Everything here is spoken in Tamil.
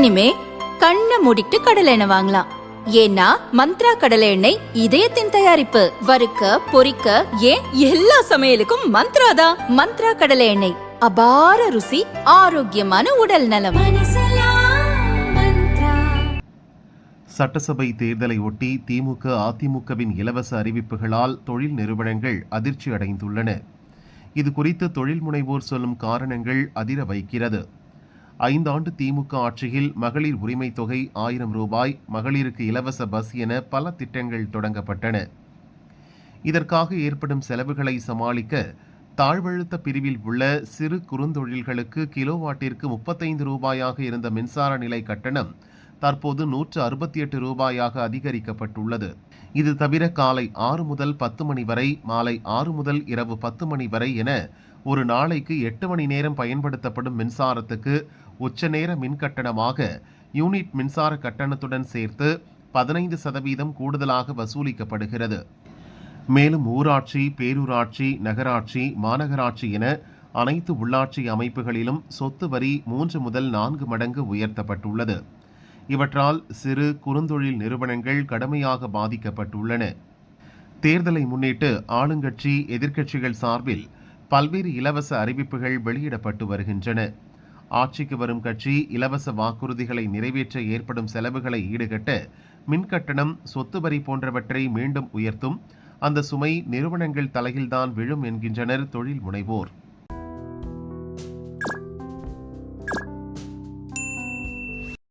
இனிமே கண்ணை மூடிட்டு கடலை எண்ணெய் வாங்கலாம். ஏன்னா மந்த்ரா கடலை எண்ணெய் இதயத்தின் தயாரிப்பு. வறுக்க பொரிக்க ஏன் எல்லா சமையலுக்கும் மந்த்ரா தான். மந்த்ரா கடலை எண்ணெய், அபார ருசி, ஆரோக்கியமான உடல் நலம். சட்டசபை தேர்தலை ஒட்டி திமுக அதிமுகவின் இலவச அறிவிப்புகளால் தொழில் நிறுவனங்கள் அதிர்ச்சி அடைந்துள்ளன. இது குறித்து தொழில் முனைவோர் சொல்லும் காரணங்கள் அதிர வைக்கிறது. 5 ஆண்டு திமுக ஆட்சியில் மகளிர் உரிமை தொகை 1000 ரூபாய், மகளிருக்கு இலவச பஸ் என பல திட்டங்கள் தொடங்கப்பட்டன. இதற்காக ஏற்படும் செலவுகளை சமாளிக்க தாழ்வழுத்த பிரிவில் உள்ள சிறு குறுந்தொழில்களுக்கு கிலோவாட்டிற்கு 35 ரூபாயாக இருந்த மின்சார நிலை கட்டணம் தற்போது 168 ரூபாயாக அதிகரிக்கப்பட்டுள்ளது. இது தவிர காலை 6 முதல் 10 மணி வரை, மாலை 6 முதல் இரவு 10 மணி வரை என ஒரு நாளைக்கு 8 மணி நேரம் பயன்படுத்தப்படும் மின்சாரத்துக்கு உச்சநேர மின்கட்டணமாக யூனிட் மின்சார கட்டணத்துடன் சேர்த்து 15% கூடுதலாக வசூலிக்கப்படுகிறது. மேலும் ஊராட்சி, பேரூராட்சி, நகராட்சி, மாநகராட்சி என அனைத்து உள்ளாட்சி அமைப்புகளிலும் சொத்து வரி 3 முதல் 4 மடங்கு உயர்த்தப்பட்டுள்ளது. இவற்றால் சிறு குறுந்தொழில் நிறுவனங்கள் கடுமையாக பாதிக்கப்பட்டுள்ளன. தேர்தலை முன்னிட்டு ஆளுங்கட்சி, எதிர்க்கட்சிகள் சார்பில் பல்வேறு இலவச அறிவிப்புகள் வெளியிடப்பட்டு வருகின்றன. ஆட்சிக்கு வரும் கட்சி இலவச வாக்குறுதிகளை நிறைவேற்ற ஏற்படும் செலவுகளை ஈடுகட்ட மின்கட்டணம், சொத்து வரி போன்றவற்றை மீண்டும் உயர்த்தும். அந்த சுமை நிறுவனங்கள் தலையில்தான் விழும் என்கின்றனர் தொழில் முனைவோர்.